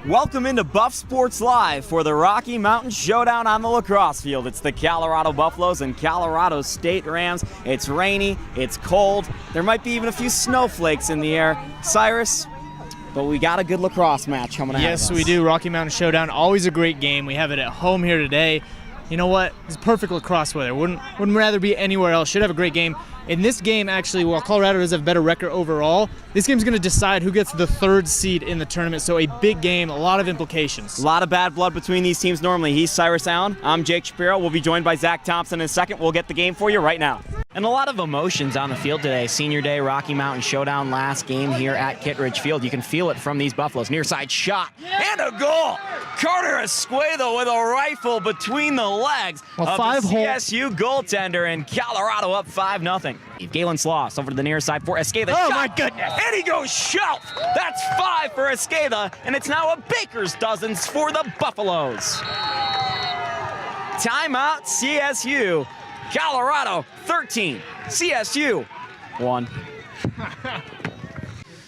Welcome into Buff Sports Live for the Rocky Mountain Showdown on the lacrosse field. It's the Colorado Buffaloes and Colorado State Rams. It's rainy, it's cold, there might be even a few snowflakes in the air. Cyrus, but we got a good lacrosse match coming ahead of us. Yes, we do. Rocky Mountain Showdown, always a great game. We have it at home here today. You know what? It's perfect lacrosse weather. Wouldn't rather be anywhere else. Should have a great game. In this game, actually, while Colorado does have a better record overall, this game's going to decide who gets the third seed in the tournament. So a big game, a lot of implications. A lot of bad blood between these teams normally. He's Cyrus Allen. I'm Jake Shapiro. We'll be joined by Zach Thompson in a second. We'll get the game for you right now. And a lot of emotions on the field today. Senior Day, Rocky Mountain Showdown, last game here at Kittredge Field. You can feel it from these Buffaloes. Near side shot and a goal. Carter Escuedo with a rifle between the legs of the CSU goaltender, and Colorado up 5-0. Galen Sloss over to the near side for Esqueda. Oh, shot. my goodness. And he goes shelf. That's 5 for Esqueda, and it's now a baker's dozens for the Buffaloes. Timeout, CSU. Colorado 13, CSU 1.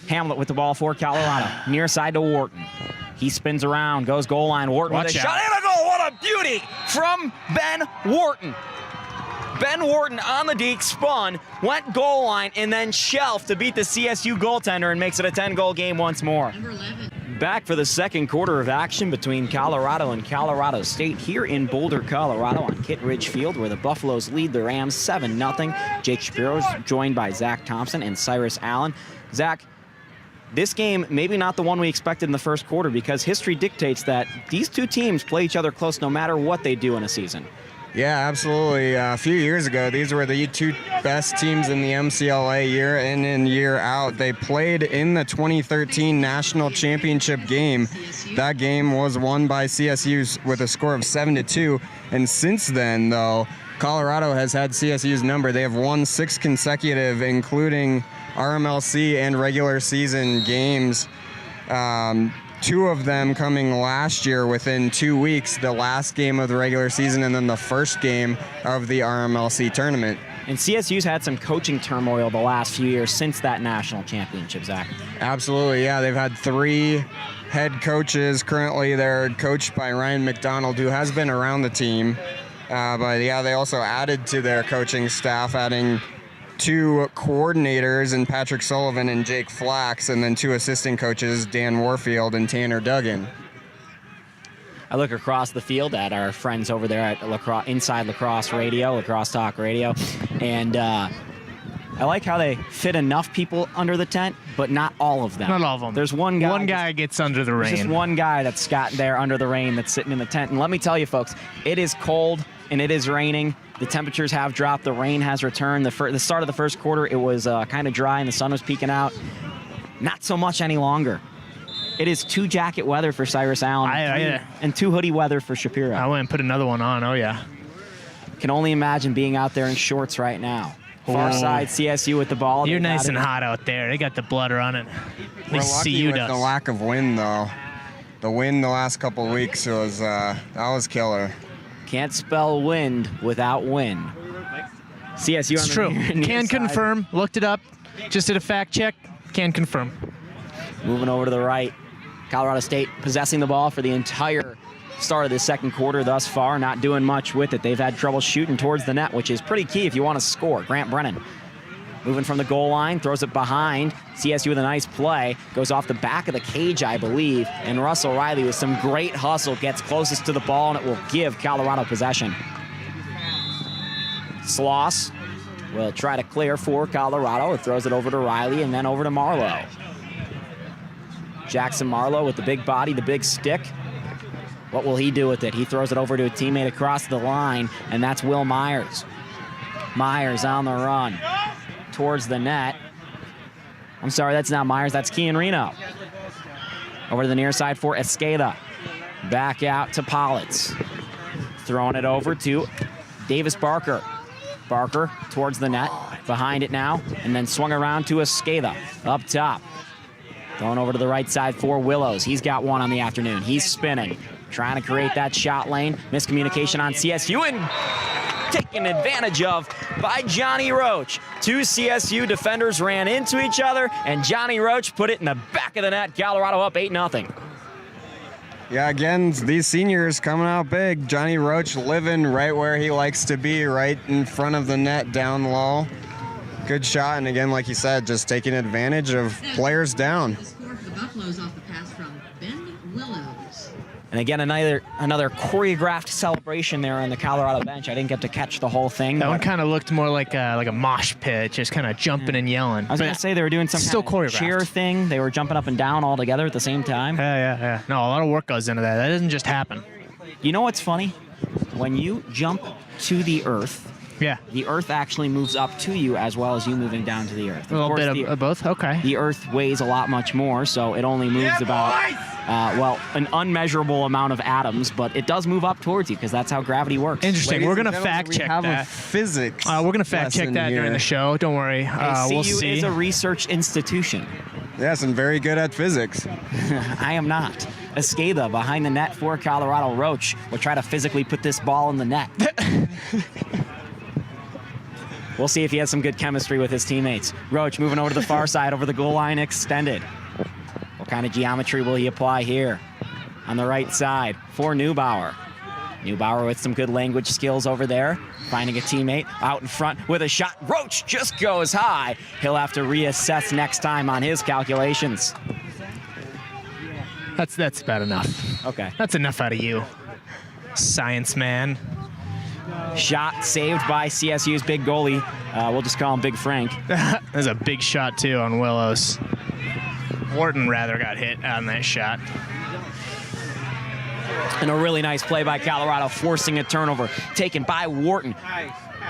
Hamlet with the ball for Colorado. Near side to Wharton. He spins around, goes goal line. Wharton with a shot and a goal. What a beauty from Ben Wharton. Ben Wharton on the deke, spun, went goal line, and then shelved to beat the CSU goaltender and makes it a 10-goal game once more. Number 11. Back for the second quarter of action between Colorado and Colorado State here in Boulder, Colorado on Kittredge Field, where the Buffaloes lead the Rams 7-0. Jake Shapiro is joined by Zach Thompson and Cyrus Allen. Zach, this game maybe not the one we expected in the first quarter, because history dictates that these two teams play each other close no matter what they do in a season. Yeah, absolutely. A few years ago, these were the two best teams in the MCLA year in and year out. They played in the 2013 National Championship game. That game was won by CSU with a score of 7-2. And since then, though, Colorado has had CSU's number. They have won 6 consecutive, including RMLC and regular season games. 2 of them coming last year within 2 weeks, the last game of the regular season and then the first game of the RMLC tournament. And CSU's had some coaching turmoil the last few years since that national championship, Zach. Absolutely, yeah. They've had 3 head coaches. Currently, they're coached by Ryan McDonald, who has been around the team. But yeah, they also added to their coaching staff, adding 2 coordinators in Patrick Sullivan and Jake Flax, and then 2 assistant coaches, Dan Warfield and Tanner Duggan. I look across the field at our friends over there at Inside Lacrosse Radio, Lacrosse Talk Radio, and I like how they fit enough people under the tent, but not all of them. Not all of them. There's one guy. One guy gets under the rain. There's just one guy that's got there under the rain that's sitting in the tent. And let me tell you, folks, it is cold and it is raining. The temperatures have dropped. The rain has returned. The start of the first quarter, it was kind of dry and the sun was peeking out. Not so much any longer. It is 2 jacket weather for Cyrus Allen and 2 hoodie weather for Shapiro. I went and put another one on. Oh, yeah. Can only imagine being out there in shorts right now. Far side CSU with the ball. You're nice and hot out there. They got the blood running. We're lucky with the lack of wind, though. The wind the last couple of weeks was that was killer. Can't spell wind without win. CSU it's true. Can confirm. Looked it up. Just did a fact check. Can confirm. Moving over to the right. Colorado State possessing the ball for the entire start of the second quarter thus far. Not doing much with it. They've had trouble shooting towards the net, which is pretty key if you want to score. Grant Brennan moving from the goal line, throws it behind. CSU with a nice play. Goes off the back of the cage, I believe. And Russell Riley with some great hustle gets closest to the ball, and it will give Colorado possession. Sloss will try to clear for Colorado. It throws it over to Riley and then over to Marlowe. Jackson Marlowe with the big body, the big stick. What will he do with it? He throws it over to a teammate across the line, and that's Will Myers. Myers on the run towards the net. I'm sorry, that's not Myers, that's Kean Reno. Over to the near side for Esqueda. Back out to Politz. Throwing it over to Davis Barker. Barker towards the net, behind it now, and then swung around to Esqueda up top. Going over to the right side for Willows. He's got one on the afternoon. He's spinning, trying to create that shot lane. Miscommunication on CSU and taken advantage of by Johnny Roach. 2 CSU defenders ran into each other, and Johnny Roach put it in the back of the net. Colorado up 8-0. Yeah, again, these seniors coming out big. Johnny Roach living right where he likes to be, right in front of the net, down low. Good shot, and again, like you said, just taking advantage of players down. The score for the Buffaloes off the pass from Ben Willows. And again, another choreographed celebration there on the Colorado bench. I didn't get to catch the whole thing. That one kind of looked more like a mosh pit, just kind of jumping and yelling. I was going to say they were doing some still kind of cheer choreographed thing. They were jumping up and down all together at the same time. Yeah. No, a lot of work goes into that. That doesn't just happen. You know what's funny? When you jump to the earth, Yeah. the earth actually moves up to you as well as you moving down to the earth. A little bit of both? Okay. The earth weighs a lot much more, so it only moves about, an unmeasurable amount of atoms, but it does move up towards you because that's how gravity works. Interesting. Ladies We're going and to gentlemen, fact check we have that. a physics We're going to fact check lesson that during here. the show. Don't worry. We'll CU see. is a research institution. Yes, and very good at physics. I am not. Escada behind the net for Colorado. Roach will try to physically put this ball in the net. We'll see if he has some good chemistry with his teammates. Roach moving over to the far side, over the goal line extended. What kind of geometry will he apply here? On the right side for Neubauer. Neubauer with some good language skills over there. Finding a teammate out in front with a shot. Roach just goes high. He'll have to reassess next time on his calculations. That's about enough. Okay. That's enough out of you, science man. Shot saved by CSU's big goalie. We'll just call him Big Frank. There's a big shot, too, on Willows. Wharton rather got hit on that shot. And a really nice play by Colorado, forcing a turnover. Taken by Wharton.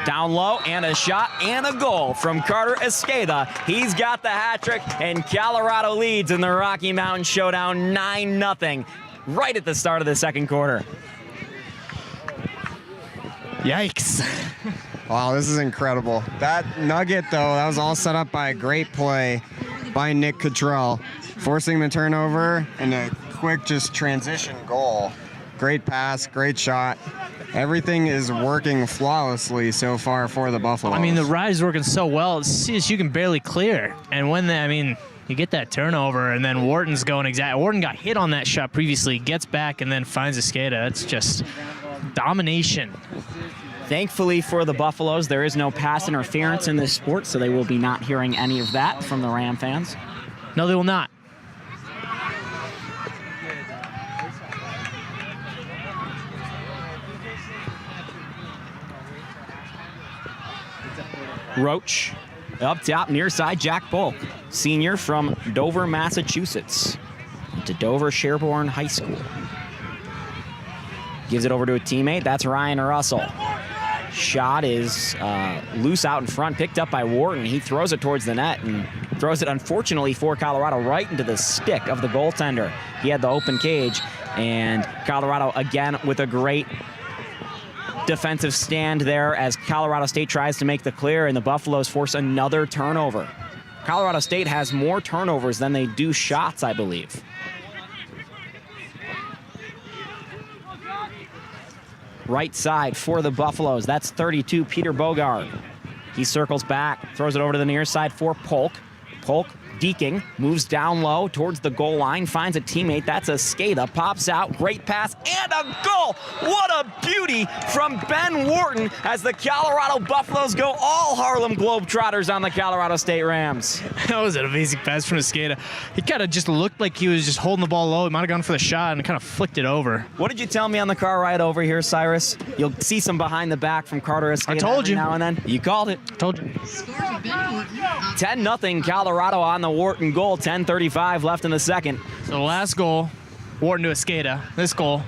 Down low, and a shot, and a goal from Carter Escada. He's got the hat trick, and Colorado leads in the Rocky Mountain Showdown 9-0 right at the start of the second quarter. Yikes. Wow, this is incredible. That nugget, though, that was all set up by a great play by Nick Cottrell, forcing the turnover and a quick just transition goal. Great pass, great shot. Everything is working flawlessly so far for the Buffaloes. I mean, the ride is working so well. You can barely clear. And when you get that turnover, and then Wharton's going Wharton got hit on that shot previously, gets back, and then finds Escada. It's just domination. Thankfully for the Buffaloes, there is no pass interference in this sport, so they will be not hearing any of that from the Ram fans. No, they will not. Roach up top, near side, Jack Polk, senior from Dover, Massachusetts, to Dover Sherborne High School. Gives it over to a teammate. That's Ryan Russell. Shot is loose out in front, picked up by Wharton. He throws it towards the net and throws it, unfortunately for Colorado, right into the stick of the goaltender. He had the open cage, and Colorado again with a great defensive stand there as Colorado State tries to make the clear, and the Buffaloes force another turnover. Colorado State has more turnovers than they do shots, I believe. Right side for the Buffaloes. That's 32, Peter Bogard. He circles back, throws it over to the near side for Polk. Polk deking, moves down low towards the goal line, finds a teammate. That's Escada, pops out, great pass, and a goal! What a beauty from Ben Wharton as the Colorado Buffaloes go all Harlem Globetrotters on the Colorado State Rams. That was an amazing pass from Escada. He kind of just looked like he was just holding the ball low. He might have gone for the shot and kind of flicked it over. What did you tell me on the car ride over here, Cyrus? You'll see some behind the back from Carter Escada I told you. now and then. You called it. I told you. Score for Ben Wharton. 10-0 Colorado on the Wharton goal. 10:35 left in the second. So the last goal, Wharton to Escada. This goal,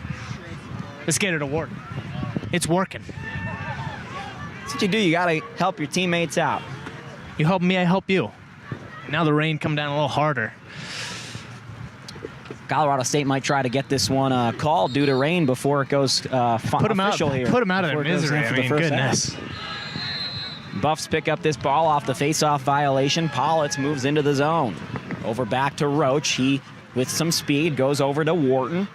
Escada to Wharton. It's working. That's what you do. You got to help your teammates out. You help me, I help you. Now the rain come down a little harder. Colorado State might try to get this one called due to rain before it goes official here. Put them out of their before it goes misery. in I for the mean, first goodness. half. Buffs pick up this ball off the face-off violation. Politz moves into the zone. Over back to Roach. He, with some speed, goes over to Wharton.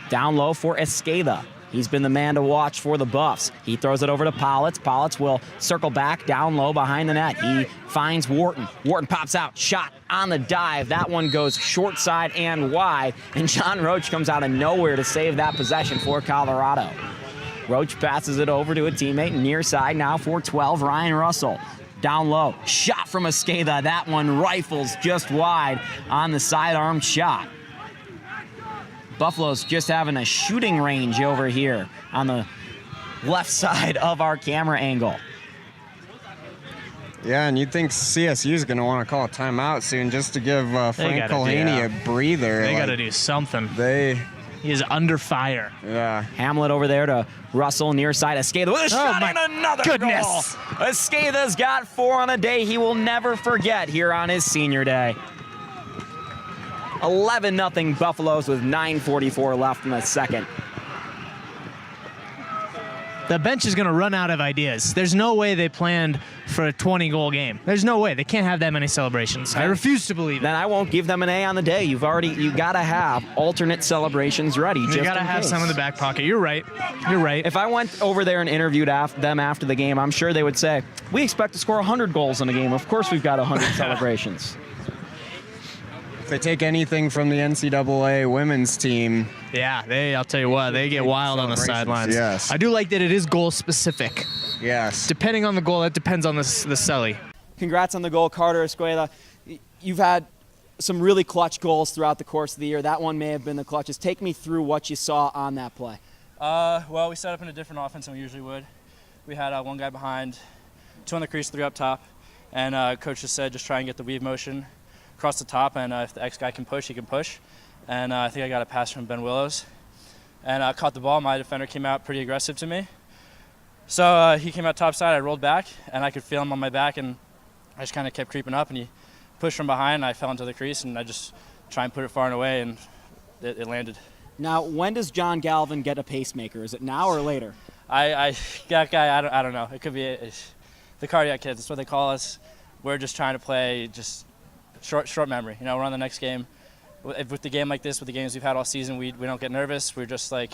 Down low for Escada. He's been the man to watch for the Buffs. He throws it over to Politz. Politz will circle back down low behind the net. He finds Wharton. Wharton pops out. Shot on the dive. That one goes short side and wide. And John Roach comes out of nowhere to save that possession for Colorado. Roach passes it over to a teammate near side now for 12, Ryan Russell. Down low. Shot from Esqueda. That one rifles just wide on the sidearm shot. Buffalo's just having a shooting range over here on the left side of our camera angle. Yeah, and you'd think CSU's going to want to call a timeout soon just to give Frank Culhaney a breather. They got to do something. He is under fire. Yeah. Hamlet over there to Russell near side. Esqueda with a shot and another goodness. goal. Esqueda's got 4 on a day he will never forget here on his senior day. 11-0 Buffaloes with 9:44 left in the second. The bench is going to run out of ideas. There's no way they planned for a 20-goal game. There's no way. They can't have that many celebrations. I refuse to believe it. Then I won't give them an A on the day. You got to have alternate celebrations ready. You got to have some in the back pocket. You're right. You're right. If I went over there and interviewed them after the game, I'm sure they would say, we expect to score 100 goals in a game. Of course we've got 100 celebrations. If they take anything from the NCAA women's team. Yeah, I'll tell you what, they get wild on the sidelines. Yes. I do like that it is goal specific. Yes. Depending on the goal, that depends on the celly. Congrats on the goal, Carter Escuela. You've had some really clutch goals throughout the course of the year. That one may have been the clutchest. Take me through what you saw on that play. Well, we set up in a different offense than we usually would. We had one guy behind, 2 on the crease, 3 up top, and coach just said just try and get the weave motion across the top, and if the X guy can push, he can push. And I think I got a pass from Ben Willows, and I caught the ball. My defender came out pretty aggressive to me. So he came out top side, I rolled back, and I could feel him on my back, and I just kind of kept creeping up, and he pushed from behind, and I fell into the crease, and I just tried and put it far and away, and it landed. Now, when does John Galvin get a pacemaker? Is it now or later? That guy, I don't know. It could be the cardiac kids. That's what they call us. We're just trying to play just short memory. You know, we're on the next game. With the game like this, with the games we've had all season, we don't get nervous. We're just like,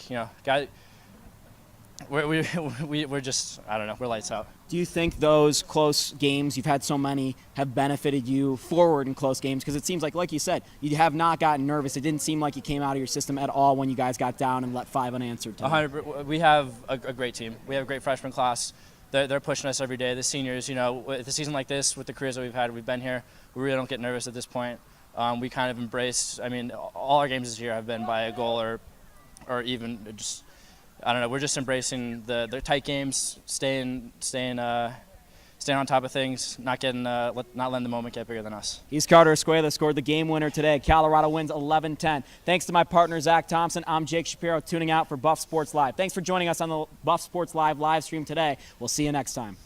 we're just, I don't know, we're lights out. Do you think those close games, you've had so many, have benefited you forward in close games? Because it seems like you said, you have not gotten nervous. It didn't seem like you came out of your system at all when you guys got down and let 5 unanswered. 100%. We have a great team. We have a great freshman class. They're pushing us every day. The seniors, with a season like this, with the careers that we've been here, we really don't get nervous at this point. We kind of embrace, all our games this year have been by a goal or even just, I don't know, we're just embracing the tight games, staying on top of things, not letting the moment get bigger than us. He's Carter Escuela, scored the game winner today. Colorado wins 11-10. Thanks to my partner, Zach Thompson. I'm Jake Shapiro, tuning out for Buff Sports Live. Thanks for joining us on the Buff Sports Live live stream today. We'll see you next time.